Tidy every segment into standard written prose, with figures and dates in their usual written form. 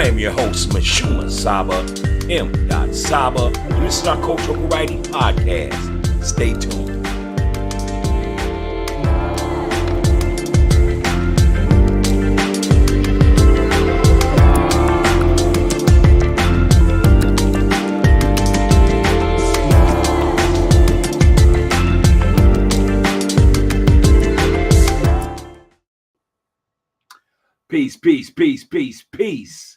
I am your host, MISHUMA SABA, M.SABA, and this is our Cultural Variety Podcast. Stay tuned. Peace, peace, peace, peace, peace.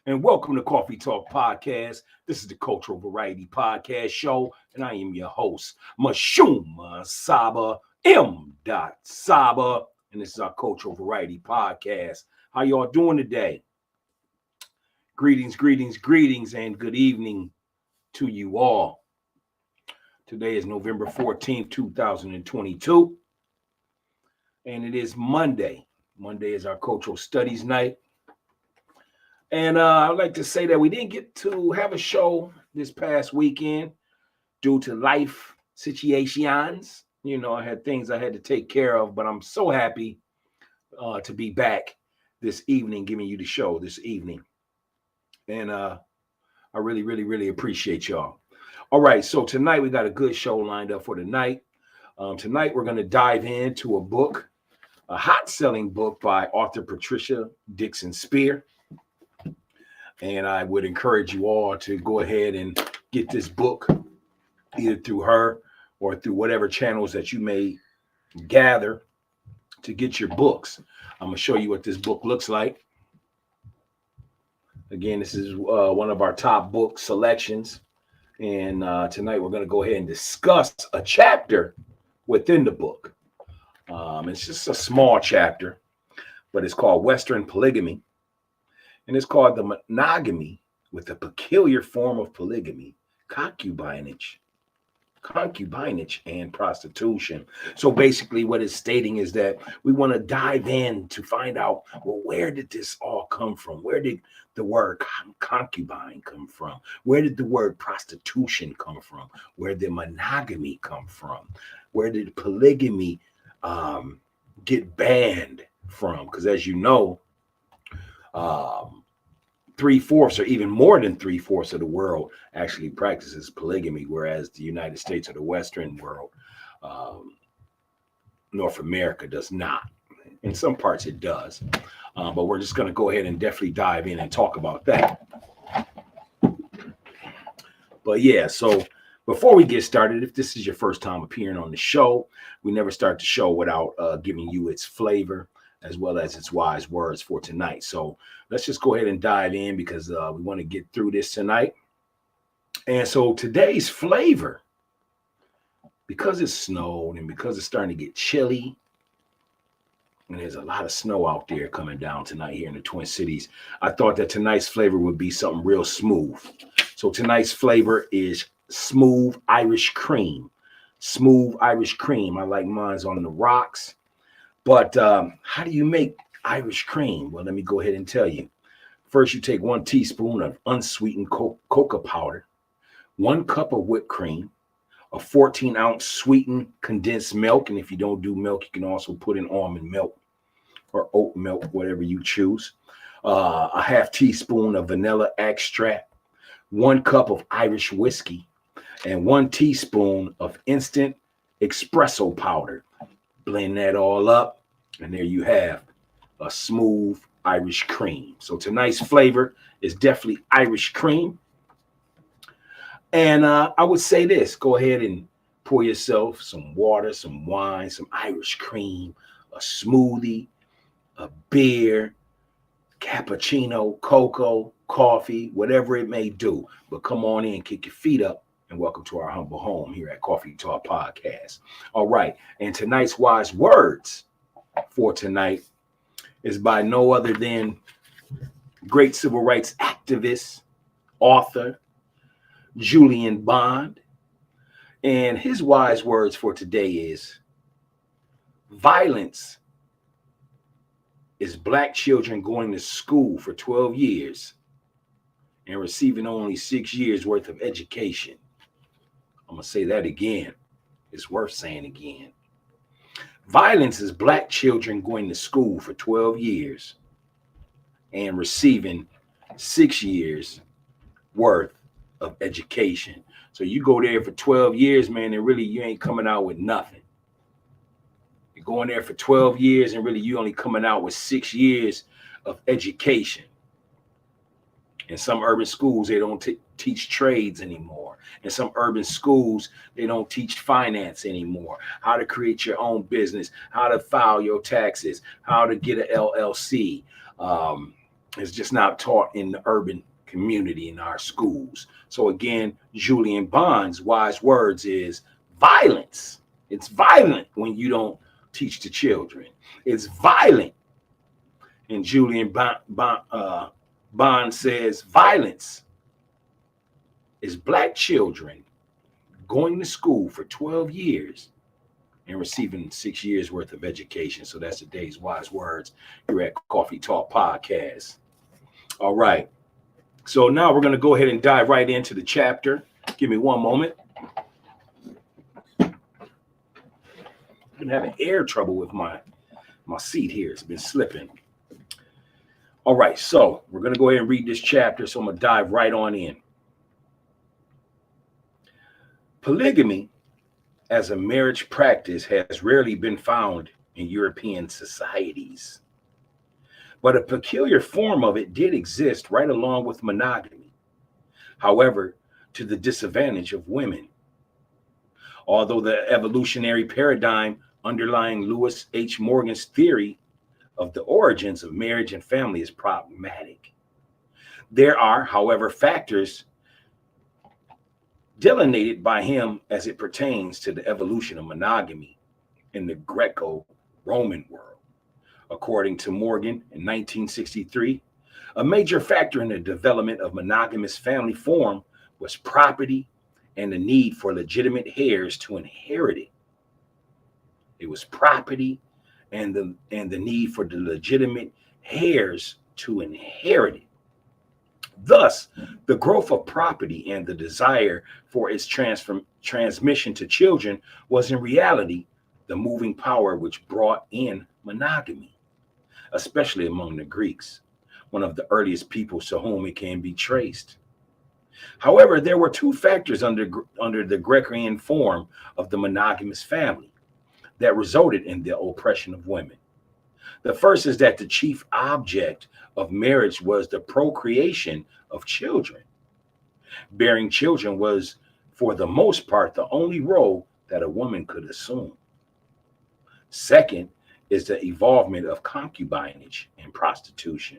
And welcome to Coffee Talk Podcast. This is the Cultural Variety Podcast show, and I am your host, MISHUMA SABA, M.SABA, and this is our Cultural Variety Podcast. How y'all doing today? Greetings, greetings, greetings, and good evening to you all. Today is November 14th, 2022, and it is Monday. Monday is our cultural studies night. And I'd like to say that we didn't get to have a show this past weekend due to life situations. You know, I had things I had to take care of, but I'm so happy to be back this evening, giving you the show this evening. And I really, really, really appreciate y'all. All right, so tonight we got a good show lined up for tonight. Tonight we're going to dive into a hot-selling book by author Patricia DIXON. And I would encourage you all to go ahead and get this book either through her or through whatever channels that you may gather to get your books. I'm going to show you what this book looks like. Again, this is one of our top book selections. And tonight we're going to go ahead and discuss a chapter within the book. It's just a small chapter, but it's called Western Polygamy. And it's called the Monogamy with a Peculiar Form of Polygamy, Concubinage, and Prostitution. So basically what it's stating is that we want to dive in to find out, well, where did this all come from? Where did the word concubine come from? Where did the word prostitution come from? Where did monogamy come from? Where did polygamy get banned from? Because as you know, 3/4 or even more than 3/4 of the world actually practices polygamy, whereas the United States or the Western world, North America, does not. In some parts it does, but we're just going to go ahead and definitely dive in and talk about that. But yeah, so before we get started, if this is your first time appearing on the show, we never start the show without giving you its flavor as well as its wise words for tonight. So let's just go ahead and dive in because we want to get through this tonight. And so today's flavor, because it's snowed and because it's starting to get chilly, and there's a lot of snow out there coming down tonight here in the Twin Cities, I thought that tonight's flavor would be something real smooth. So tonight's flavor is smooth Irish cream. Smooth Irish cream. I like mine's on the rocks. But how do you make Irish cream? Well, let me go ahead and tell you. First, you take 1 teaspoon of unsweetened cocoa powder, 1 cup of whipped cream, a 14-ounce sweetened condensed milk. And if you don't do milk, you can also put in almond milk or oat milk, whatever you choose. A half teaspoon of vanilla extract, 1 cup of Irish whiskey, and 1 teaspoon of instant espresso powder. Blend that all up, and there you have a smooth Irish cream. So tonight's flavor is definitely Irish cream. And I would say this, go ahead and pour yourself some water, some wine, some Irish cream, a smoothie, a beer, cappuccino, cocoa, coffee, whatever it may do. But come on in, kick your feet up, and welcome to our humble home here at Coffee Talk Podcast. All right, and tonight's wise words for tonight is by no other than great civil rights activist, author, Julian Bond. And his wise words for today is, violence is Black children going to school for 12 years and receiving only 6 years worth of education. I'm going to say that again. It's worth saying again. Violence is Black children going to school for 12 years and receiving 6 years worth of education. So you go there for 12 years, man, and really you ain't coming out with nothing. You're going there for 12 years and really you only coming out with 6 years of education. In some urban schools, they don't teach trades anymore. In some urban schools, they don't teach finance anymore. How to create your own business, how to file your taxes, how to get an LLC. It's just not taught in the urban community in our schools. So again, Julian Bond's wise words is violence. It's violent when you don't teach the children. It's violent. And Julian Bond says violence is Black children going to school for 12 years and receiving 6 years worth of education. So that's today's wise words here at Coffee Talk Podcast. All right. So now we're going to go ahead and dive right into the chapter. Give me one moment. I've been having air trouble with my seat here. It's been slipping. All right, so we're going to go ahead and read this chapter, so I'm going to dive right on in. Polygamy as a marriage practice has rarely been found in European societies, but a peculiar form of it did exist right along with monogamy, however, to the disadvantage of women. Although the evolutionary paradigm underlying Lewis H. Morgan's theory of the origins of marriage and family is problematic, there are, however, factors delineated by him as it pertains to the evolution of monogamy in the Greco-Roman world. According to Morgan in 1963, a major factor in the development of monogamous family form was property and the need for legitimate heirs to inherit it. It was property and the need for the legitimate heirs to inherit it. Thus, the growth of property and the desire for its transmission to children was in reality the moving power which brought in monogamy, especially among the Greeks, one of the earliest peoples to whom it can be traced. However, there were two factors under the Grecian form of the monogamous family that resulted in the oppression of women. The first is that the chief object of marriage was the procreation of children. Bearing children was, for the most part, the only role that a woman could assume. Second is the evolvement of concubinage and prostitution.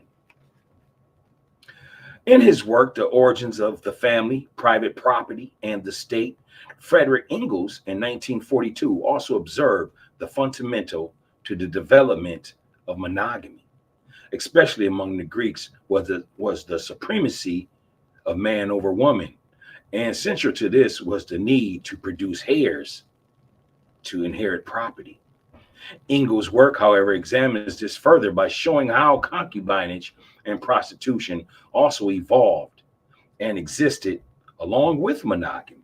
In his work, The Origins of the Family, Private Property, and the State, Frederick Engels in 1942 also observed the fundamental to the development of monogamy, especially among the Greeks, was the supremacy of man over woman. And central to this was the need to produce heirs to inherit property. Engels' work, however, examines this further by showing how concubinage and prostitution also evolved and existed along with monogamy.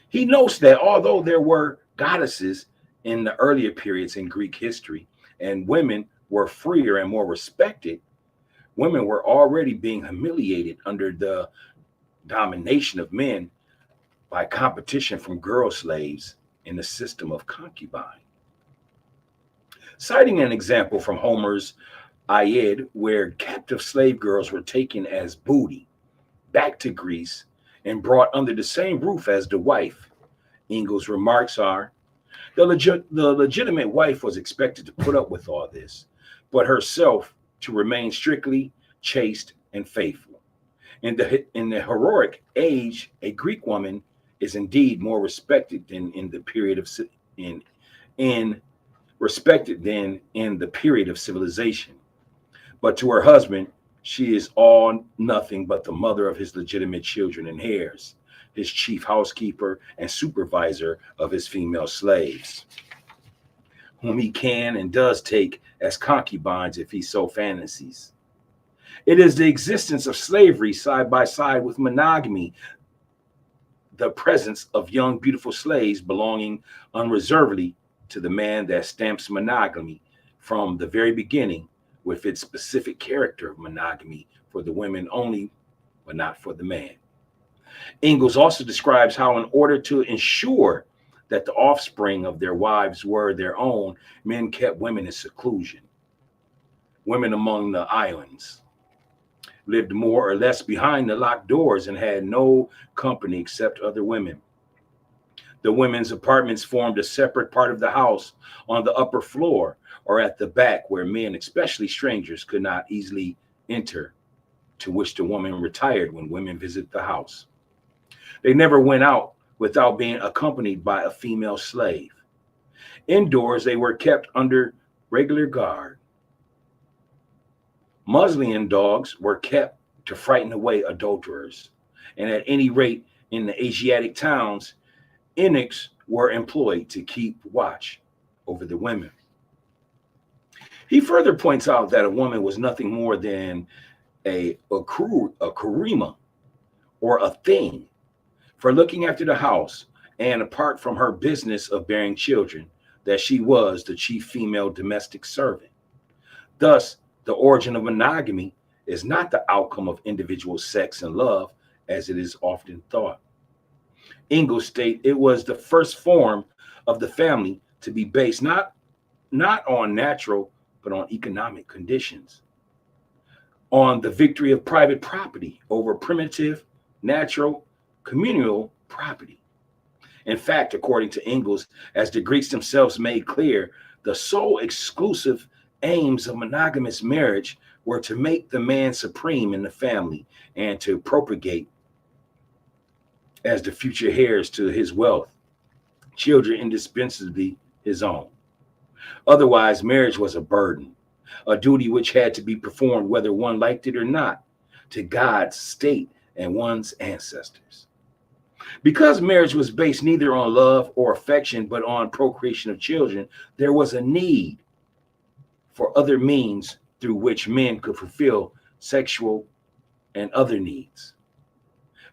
He notes that although there were goddesses in the earlier periods in Greek history and women were freer and more respected, women were already being humiliated under the domination of men by competition from girl slaves in the system of concubine. Citing an example from Homer's Aeneid, where captive slave girls were taken as booty back to Greece and brought under the same roof as the wife, Engels' remarks are, the legitimate wife was expected to put up with all this, but herself to remain strictly chaste and faithful. In the heroic age, a Greek woman is indeed more respected than in the period of civilization. But to her husband, she is all nothing but the mother of his legitimate children and heirs, his chief housekeeper and supervisor of his female slaves, whom he can and does take as concubines if he so fancies. It is the existence of slavery side by side with monogamy, the presence of young, beautiful slaves belonging unreservedly to the man that stamps monogamy from the very beginning with its specific character of monogamy for for the women only, but not for the man. Ingalls also describes how, in order to ensure that the offspring of their wives were their own, men kept women in seclusion. Women among the islands lived more or less behind the locked doors and had no company except other women. The women's apartments formed a separate part of the house on the upper floor or at the back, where men, especially strangers, could not easily enter, to which the woman retired when women visit the house. They never went out without being accompanied by a female slave. Indoors, they were kept under regular guard. Muslim dogs were kept to frighten away adulterers, and at any rate, in the Asiatic towns, eunuchs were employed to keep watch over the women. He further points out that a woman was nothing more than a kurima, or a thing, for looking after the house, and apart from her business of bearing children, that she was the chief female domestic servant. Thus, the origin of monogamy is not the outcome of individual sex and love, as it is often thought. Ingalls state it was the first form of the family to be based not on natural, but on economic conditions, on the victory of private property over primitive, natural, communal property. In fact, according to Ingalls, as the Greeks themselves made clear, the sole exclusive aims of monogamous marriage were to make the man supreme in the family and to propagate as the future heirs to his wealth, children indispensably his own. Otherwise, marriage was a burden, a duty which had to be performed whether one liked it or not, to God's state and one's ancestors. Because marriage was based neither on love or affection, but on procreation of children, there was a need for other means through which men could fulfill sexual and other needs.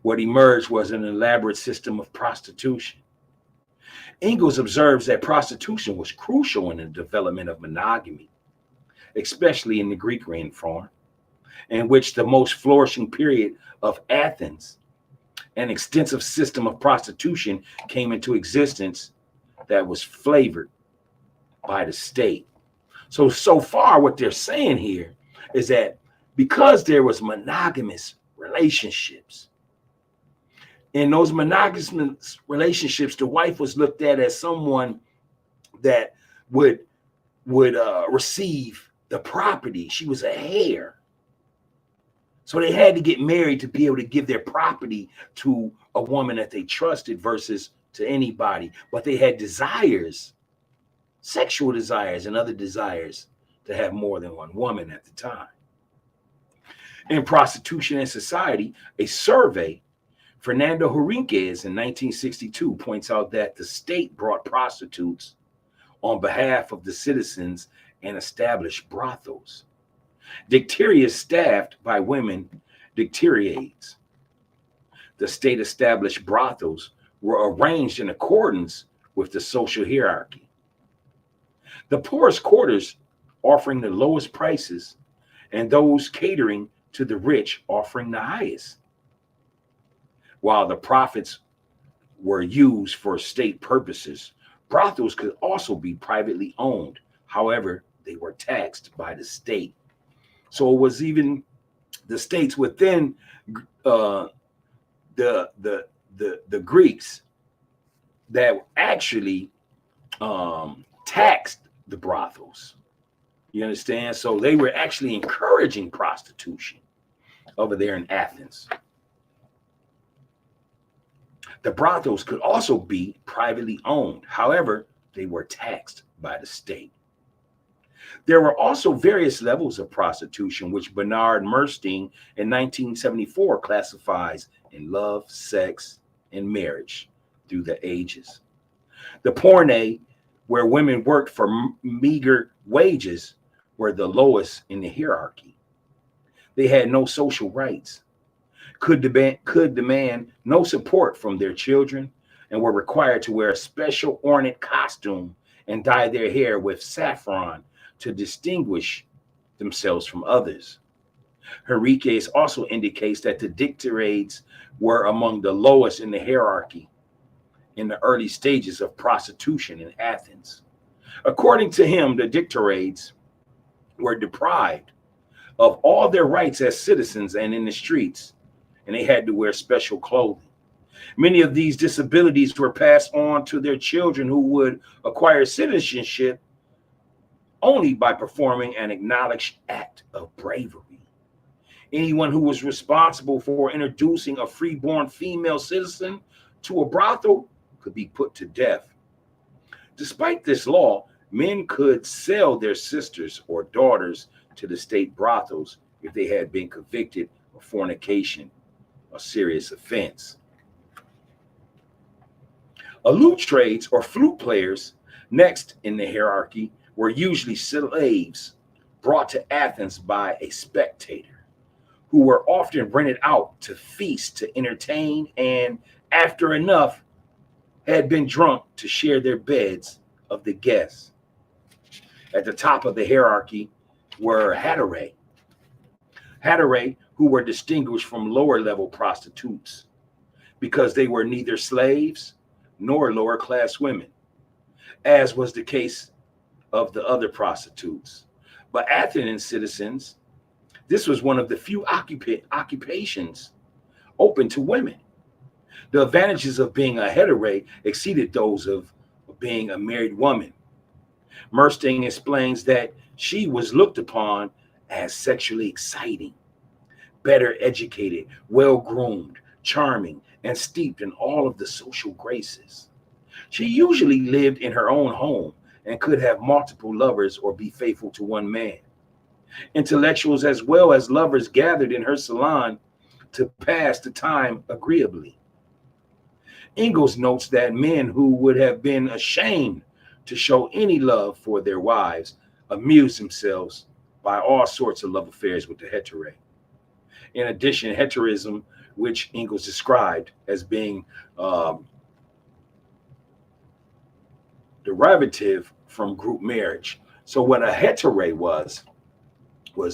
What emerged was an elaborate system of prostitution. Ingalls observes that prostitution was crucial in the development of monogamy, especially in the Greek rainforest, in which the most flourishing period of Athens, an extensive system of prostitution came into existence that was flavored by the state. So far what they're saying here is that because there was monogamous relationships, in those monogamous relationships, the wife was looked at as someone that would receive the property. She was a heir. So they had to get married to be able to give their property to a woman that they trusted versus to anybody. But they had desires, sexual desires and other desires, to have more than one woman at the time. In Prostitution and Society, a survey, Fernando Henriquez in 1962 points out that the state brought prostitutes on behalf of the citizens and established brothels. Dicterias staffed by women dicteriades. The state established brothels were arranged in accordance with the social hierarchy. The poorest quarters offering the lowest prices, and those catering to the rich offering the highest. While the profits were used for state purposes, brothels could also be privately owned. However, they were taxed by the state. So it was even the states within the Greeks that actually taxed the brothels. You understand? So they were actually encouraging prostitution over there in Athens. The brothels could also be privately owned. However, they were taxed by the state. There were also various levels of prostitution, which Bernard Merstein in 1974 classifies in love, sex, and marriage through the ages. The porne, where women worked for meager wages, were the lowest in the hierarchy. They had no social rights, could demand no support from their children, and were required to wear a special ornate costume and dye their hair with saffron to distinguish themselves from others. Henriquez also indicates that the dicterates were among the lowest in the hierarchy in the early stages of prostitution in Athens. According to him, the dicterates were deprived of all their rights as citizens and in the streets, and they had to wear special clothing. Many of these disabilities were passed on to their children, who would acquire citizenship only by performing an acknowledged act of bravery. Anyone who was responsible for introducing a freeborn female citizen to a brothel could be put to death. Despite this law, men could sell their sisters or daughters to the state brothels if they had been convicted of fornication, a serious offense. Lute trades or flute players, next in the hierarchy, were usually slaves brought to Athens by a spectator, who were often rented out to feast, to entertain, and after enough had been drunk, to share their beds of the guests. At the top of the hierarchy were heterae, who were distinguished from lower level prostitutes because they were neither slaves nor lower class women, as was the case of the other prostitutes. But Athenian citizens, this was one of the few occupations open to women. The advantages of being a heterae exceeded those of being a married woman. Mersting explains that she was looked upon as sexually exciting, better educated, well-groomed, charming, and steeped in all of the social graces. She usually lived in her own home and could have multiple lovers or be faithful to one man. Intellectuals as well as lovers gathered in her salon to pass the time agreeably. Ingalls notes that men who would have been ashamed to show any love for their wives amused themselves by all sorts of love affairs with the heterae. In addition, heterism, which Ingalls described as being derivative from group marriage. So what a heterae was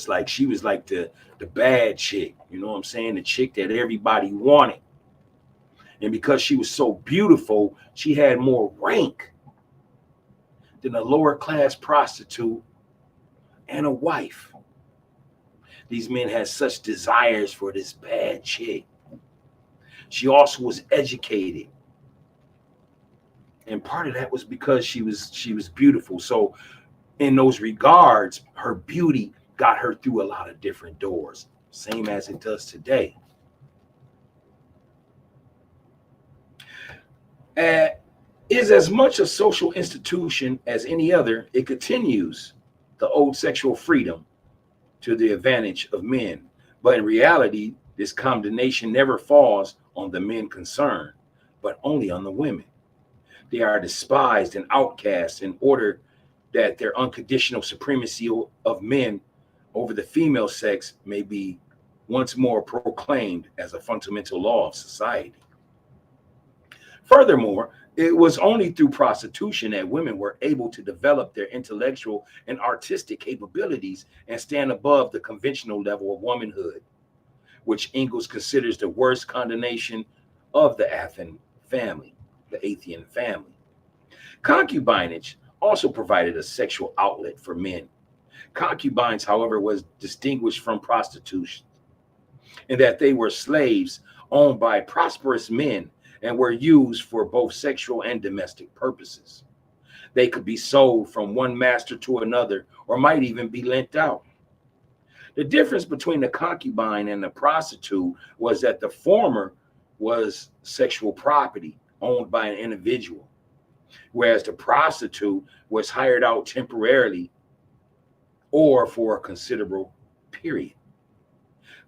like, she was like the bad chick, you know what I'm saying? The chick that everybody wanted. And because she was so beautiful, she had more rank than a lower class prostitute and a wife. These men had such desires for this bad chick. She also was educated. And part of that was because she was beautiful. So in those regards, her beauty got her through a lot of different doors, same as it does today. Is as much a social institution as any other. It continues the old sexual freedom to the advantage of men. But in reality, this condemnation never falls on the men concerned, but only on the women. They are despised and outcast in order that their unconditional supremacy of men over the female sex may be once more proclaimed as a fundamental law of society. Furthermore, it was only through prostitution that women were able to develop their intellectual and artistic capabilities and stand above the conventional level of womanhood, which Ingalls considers the worst condemnation of the Athenian family. Concubinage also provided a sexual outlet for men. Concubines, however, was distinguished from prostitution in that they were slaves owned by prosperous men and were used for both sexual and domestic purposes. They could be sold from one master to another or might even be lent out. The difference between the concubine and the prostitute was that the former was sexual property owned by an individual, whereas the prostitute was hired out temporarily or for a considerable period.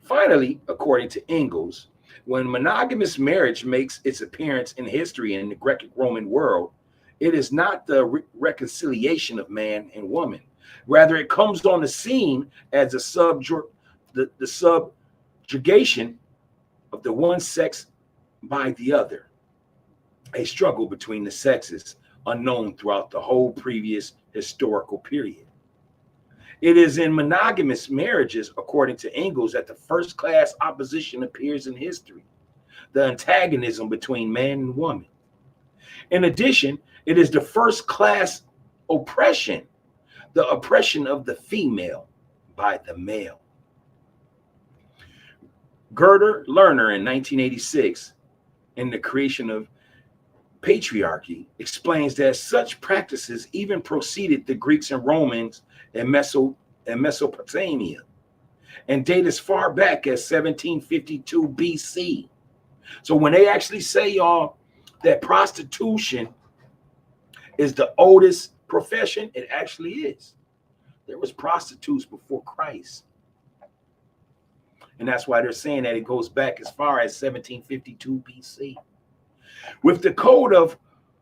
Finally, according to Ingalls, when monogamous marriage makes its appearance in history in the Greco-Roman world, it is not the reconciliation of man and woman. Rather, it comes on the scene as the subjugation of the one sex by the other, a struggle between the sexes unknown throughout the whole previous historical period. It is in monogamous marriages, according to Ingalls, that the first-class opposition appears in history, the antagonism between man and woman. In addition, it is the first-class oppression, the oppression of the female by the male. Gerda Lerner in 1986, in The Creation of Patriarchy, explains that such practices even preceded the Greeks and Romans in Mesopotamia and date as far back as 1752 BC. So when they actually say, y'all, that prostitution is the oldest profession, it actually is. There was prostitutes before Christ. And that's why they're saying that it goes back as far as 1752 BC. With the Code of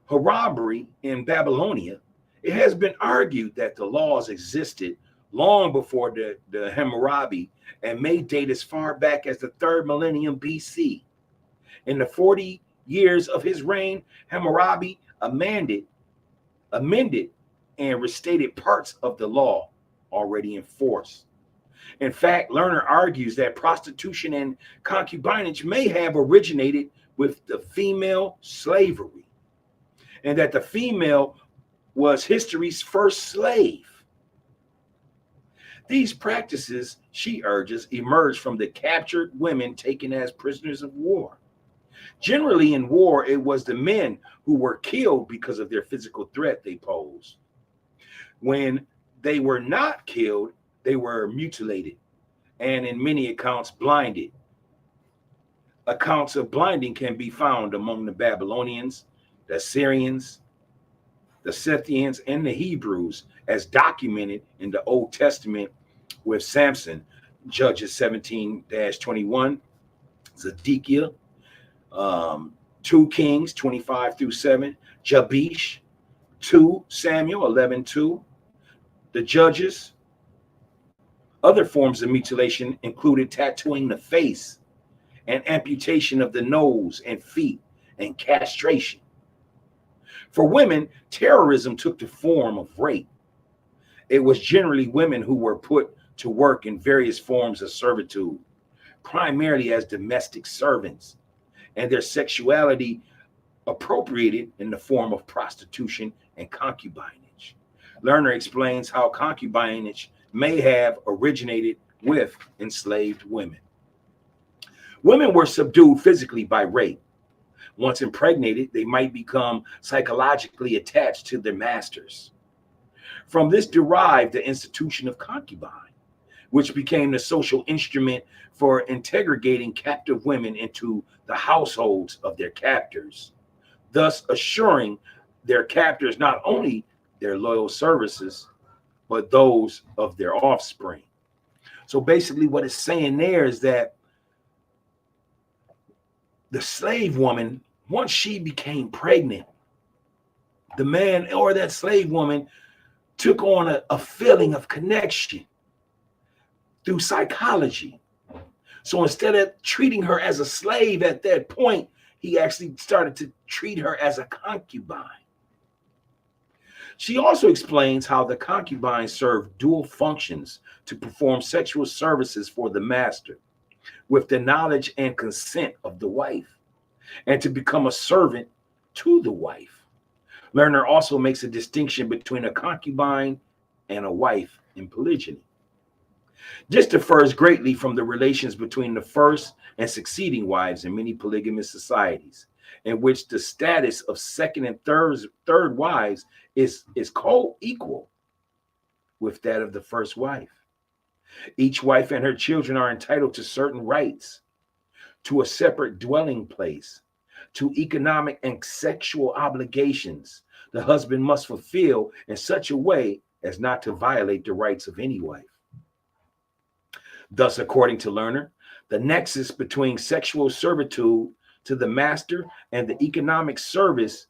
Hammurabi in Babylonia, it has been argued that the laws existed long before the Hammurabi and may date as far back as the 3rd millennium BC. In the 40 years of his reign, Hammurabi amended and restated parts of the law already in force. In fact, Lerner argues that prostitution and concubinage may have originated with the female slavery, and that the female was history's first slave. These practices, she urges, emerged from the captured women taken as prisoners of war. Generally in war, it was the men who were killed because of their physical threat they posed. When they were not killed, they were mutilated, and in many accounts, blinded. Accounts of blinding can be found among the Babylonians, the Assyrians, the Scythians, and the Hebrews, as documented in the Old Testament with Samson, Judges 17-21, Zedekiah, 2 Kings 25-7, Jabesh, 2 Samuel 11-2, the Judges. Other forms of mutilation included tattooing the face and amputation of the nose and feet and castration. For women, terrorism took the form of rape. It was generally women who were put to work in various forms of servitude, primarily as domestic servants, and their sexuality appropriated in the form of prostitution and concubinage. Lerner explains how concubinage may have originated with enslaved women. Women were subdued physically by rape. Once impregnated, they might become psychologically attached to their masters. From this derived the institution of concubine, which became the social instrument for integrating captive women into the households of their captors, thus assuring their captors not only their loyal services, but those of their offspring. So basically what it's saying there is that the slave woman, once she became pregnant, the man or that slave woman took on a feeling of connection through psychology. So instead of treating her as a slave at that point, he actually started to treat her as a concubine. She also explains how the concubine served dual functions to perform sexual services for the master with the knowledge and consent of the wife, and to become a servant to the wife. Lerner also makes a distinction between a concubine and a wife in polygyny. This differs greatly from the relations between the first and succeeding wives in many polygamous societies, in which the status of second and third wives is co-equal with that of the first wife. Each wife and her children are entitled to certain rights, to a separate dwelling place, to economic and sexual obligations the husband must fulfill in such a way as not to violate the rights of any wife. Thus, according to Lerner, the nexus between sexual servitude to the master and the economic service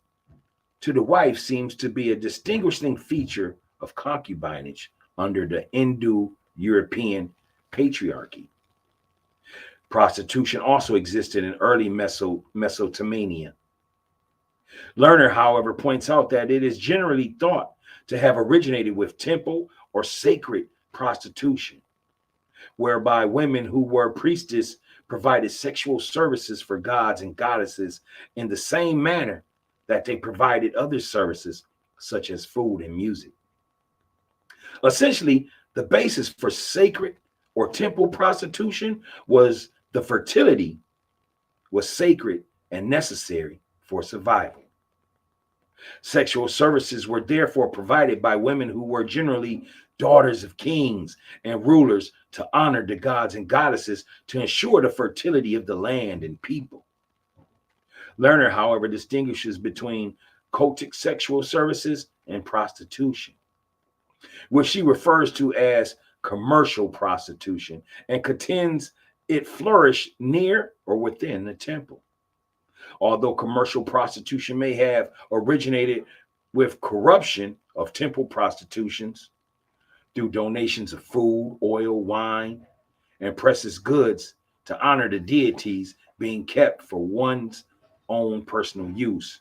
to the wife seems to be a distinguishing feature of concubinage under the Indo-European patriarchy. Prostitution also existed in early Mesopotamia. Lerner, however, points out that it is generally thought to have originated with temple or sacred prostitution, whereby women who were priestess provided sexual services for gods and goddesses in the same manner that they provided other services such as food and music. Essentially, the basis for sacred or temple prostitution was the fertility was sacred and necessary for survival. Sexual services were therefore provided by women who were generally daughters of kings and rulers to honor the gods and goddesses to ensure the fertility of the land and people. Lerner, however, distinguishes between cultic sexual services and prostitution, which she refers to as commercial prostitution, and contends it flourished near or within the temple. Although commercial prostitution may have originated with corruption of temple prostitutions through donations of food, oil, wine, and precious goods to honor the deities being kept for one's own personal use,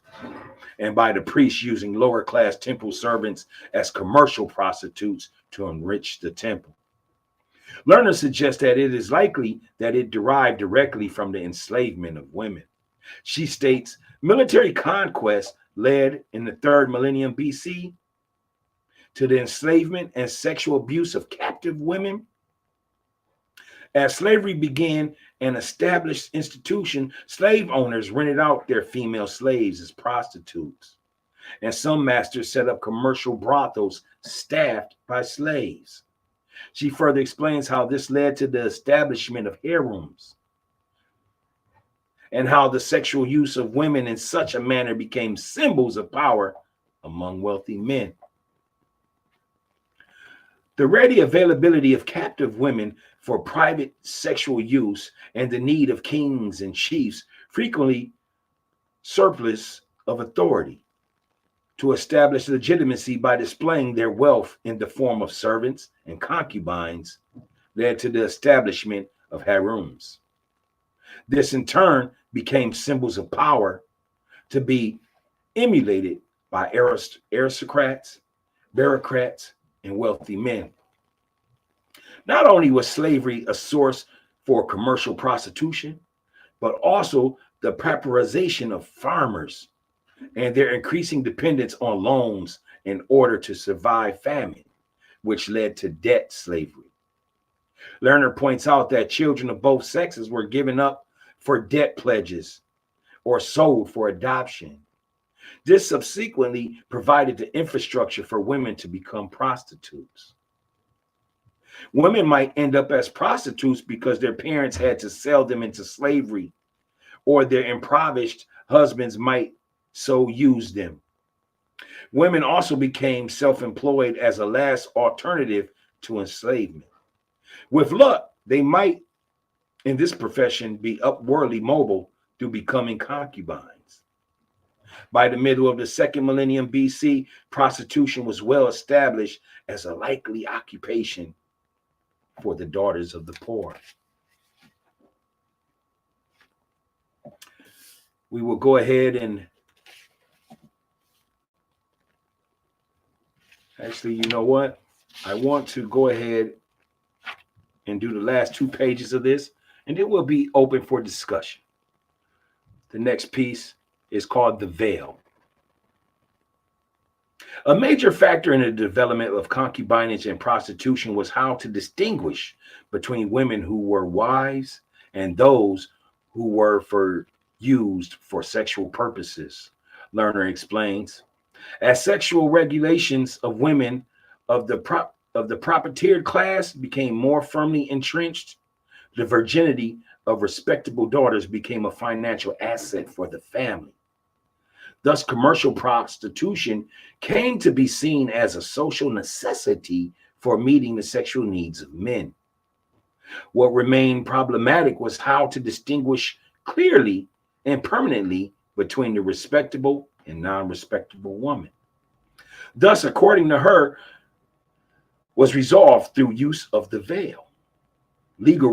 and by the priests using lower class temple servants as commercial prostitutes to enrich the temple. Lerner suggests that it is likely that it derived directly from the enslavement of women. She states, military conquest led in the 3rd millennium BC to the enslavement and sexual abuse of captive women. As slavery began an established institution, slave owners rented out their female slaves as prostitutes, and some masters set up commercial brothels staffed by slaves. She further explains how this led to the establishment of harems, and how the sexual use of women in such a manner became symbols of power among wealthy men. The ready availability of captive women for private sexual use and the need of kings and chiefs frequently surplus of authority to establish legitimacy by displaying their wealth in the form of servants and concubines led to the establishment of harems. This in turn became symbols of power to be emulated by aristocrats, bureaucrats, and wealthy men. Not only was slavery a source for commercial prostitution, but also the pauperization of farmers and their increasing dependence on loans in order to survive famine, which led to debt slavery. Lerner points out that children of both sexes were given up for debt pledges or sold for adoption. This subsequently provided the infrastructure for women to become prostitutes. Women might end up as prostitutes because their parents had to sell them into slavery, or their impoverished husbands might so use them. Women also became self-employed as a last alternative to enslavement. With luck, they might, in this profession, be upwardly mobile through becoming concubines. By the middle of the 2nd millennium BC, prostitution was well established as a likely occupation for the daughters of the poor. We will go ahead and actually, you know what? I want to go ahead and do the last 2 pages of this, and it will be open for discussion. The next piece is called the veil. A major factor in the development of concubinage and prostitution was how to distinguish between women who were wives and those who were used for sexual purposes. Lerner explains, as sexual regulations of women of the propertiered class became more firmly entrenched, the virginity of respectable daughters became a financial asset for the family. Thus, commercial prostitution came to be seen as a social necessity for meeting the sexual needs of men. What remained problematic was how to distinguish clearly and permanently between the respectable and non-respectable woman. Thus, according to her, was resolved through use of the veil. Legal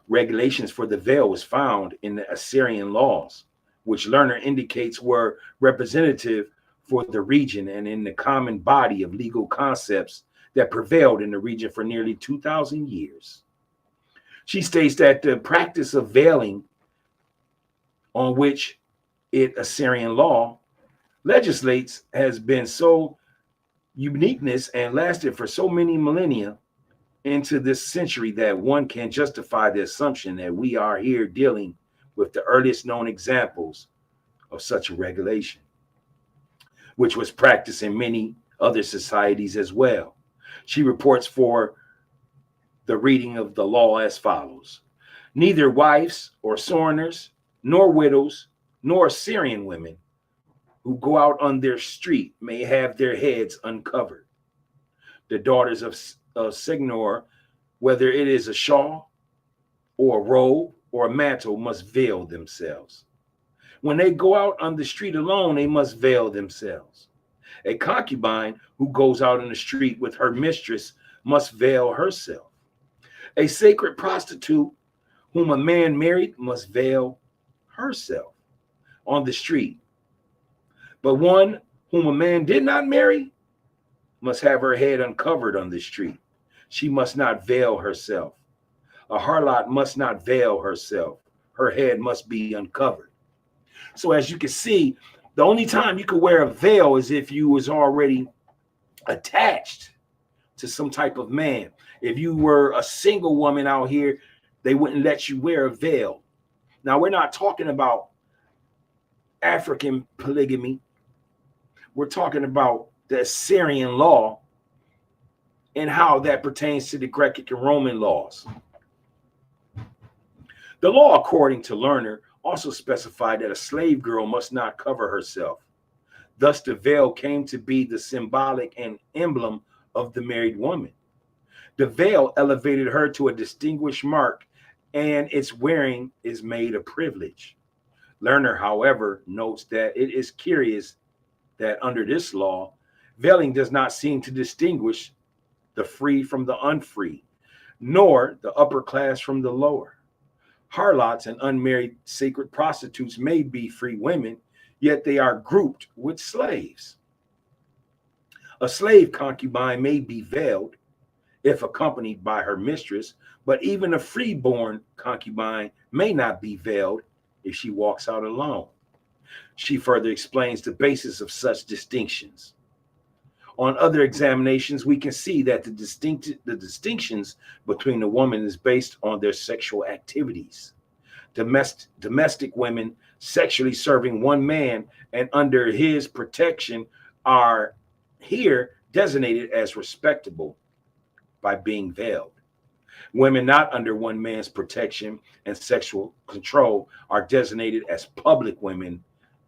regulations for the veil was found in the Assyrian laws, which Lerner indicates were representative for the region and in the common body of legal concepts that prevailed in the region for nearly 2,000 years. She states that the practice of veiling, on which Assyrian law legislates, has been so uniqueness and lasted for so many millennia into this century that one can justify the assumption that we are here dealing with the earliest known examples of such a regulation, which was practiced in many other societies as well. She reports for the reading of the law as follows: neither wives or sojourners, nor widows, nor Assyrian women who go out on their street may have their heads uncovered. The daughters of Signor, whether it is a shawl or a robe or a mantle, must veil themselves. When they go out on the street alone, they must veil themselves. A concubine who goes out in the street with her mistress must veil herself. A sacred prostitute whom a man married must veil herself on the street. But one whom a man did not marry must have her head uncovered on the street. She must not veil herself. A harlot must not veil herself. Her head must be uncovered. So as you can see, the only time you could wear a veil is if you was already attached to some type of man. If you were a single woman out here, they wouldn't let you wear a veil. Now, we're not talking about African polygamy. We're talking about the Assyrian law and how that pertains to the Greek and Roman laws. The law, according to Lerner, also specified that a slave girl must not cover herself. Thus, the veil came to be the symbolic and emblem of the married woman. The veil elevated her to a distinguished mark, and its wearing is made a privilege. Lerner, however, notes that it is curious that under this law, veiling does not seem to distinguish the free from the unfree, nor the upper class from the lower. Harlots and unmarried sacred prostitutes may be free women, yet they are grouped with slaves. A slave concubine may be veiled if accompanied by her mistress, but even a freeborn concubine may not be veiled if she walks out alone. She further explains the basis of such distinctions. On other examinations, we can see that the distinctions between the woman is based on their sexual activities. Domestic women sexually serving one man and under his protection are here designated as respectable by being veiled. Women not under one man's protection and sexual control are designated as public women,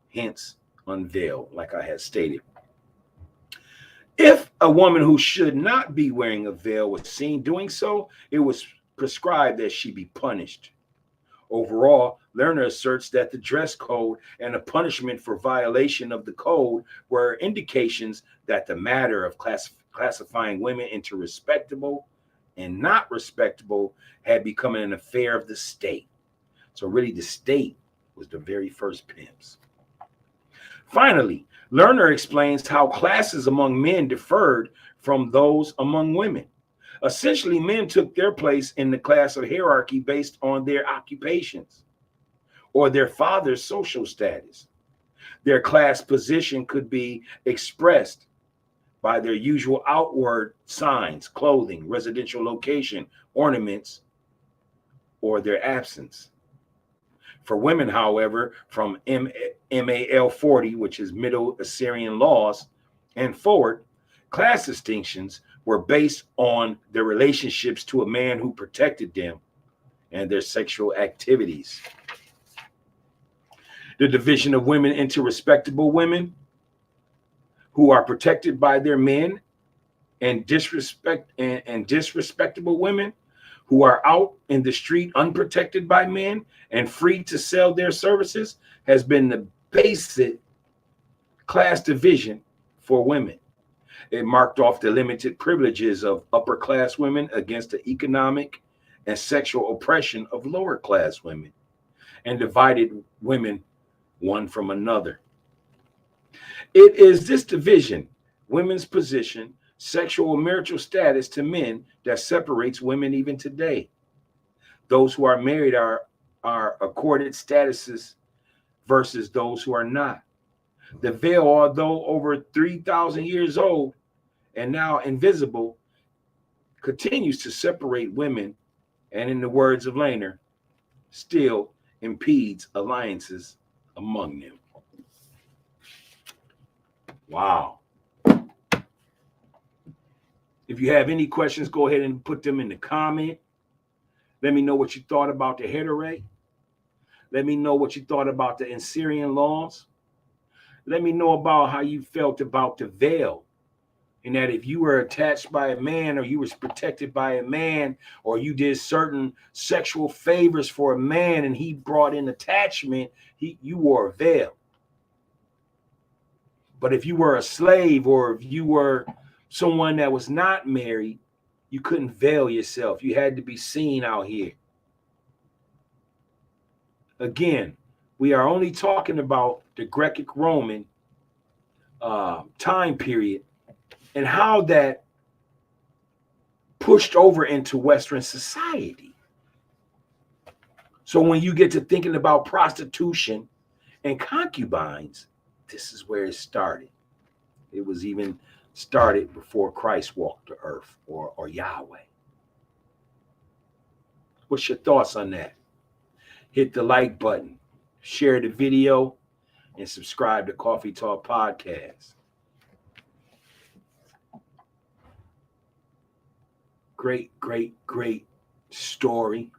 hence unveiled, like I had stated. If a woman who should not be wearing a veil was seen doing so, it was prescribed that she be punished. Overall, Lerner asserts that the dress code and the punishment for violation of the code were indications that the matter of classifying women into respectable and not respectable had become an affair of the state. So really, the state was the very first pimps. Finally, Lerner explains how classes among men differed from those among women. Essentially, men took their place in the class of hierarchy based on their occupations or their father's social status. Their class position could be expressed by their usual outward signs, clothing, residential location, ornaments, or their absence. For women, however, from MAL 40, which is Middle Assyrian laws, and forward, class distinctions were based on their relationships to a man who protected them and their sexual activities. The division of women into respectable women who are protected by their men and disrespectable women who are out in the street unprotected by men and free to sell their services has been the basic class division for women. It marked off the limited privileges of upper class women against the economic and sexual oppression of lower class women, and divided women one from another. It is this division, women's position, sexual or marital status to men that separates women even today. Those who are married are accorded statuses versus those who are not. The veil, although over 3,000 years old and now invisible, continues to separate women, and in the words of Lehner, still impedes alliances among them. Wow. If you have any questions, go ahead and put them in the comment. Let me know what you thought about the hetero. Let me know what you thought about the Assyrian laws. Let me know about how you felt about the veil, and that if you were attached by a man, or you was protected by a man, or you did certain sexual favors for a man and he brought in attachment, you wore a veil. But if you were a slave, or if you were someone that was not married, you couldn't veil yourself. You had to be seen out here. Again, we are only talking about the Greco-Roman time period and how that pushed over into Western society. So when you get to thinking about prostitution and concubines, this is where it started. It was even started before Christ walked the earth, or Yahweh. What's your thoughts on that? Hit the like button, share the video, and subscribe to Coffee Talk Podcast. Great, great, great story.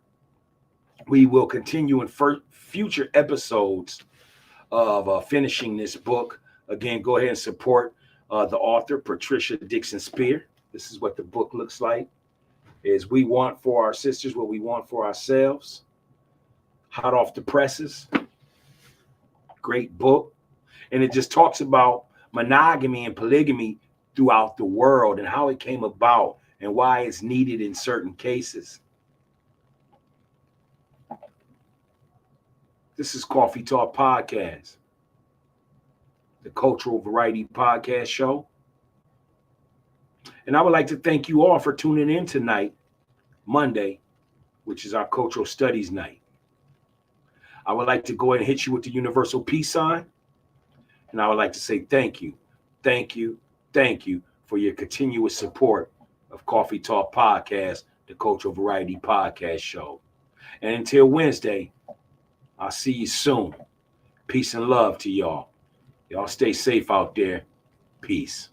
We will continue in future episodes of finishing this book. Again, go ahead and support the author, Patricia Dixon Spear. This is what the book looks like. Is we want for our sisters what we want for ourselves. Hot off the presses. Great book. And it just talks about monogamy and polygamy throughout the world and how it came about and why it's needed in certain cases. This is Coffee Talk Podcast, the Cultural Variety Podcast show. And I would like to thank you all for tuning in tonight, Monday, which is our Cultural Studies night. I would like to go ahead and hit you with the universal peace sign. And I would like to say thank you, thank you, thank you for your continuous support of Coffee Talk Podcast, the Cultural Variety Podcast show. And until Wednesday, I'll see you soon. Peace and love to y'all. Y'all stay safe out there. Peace.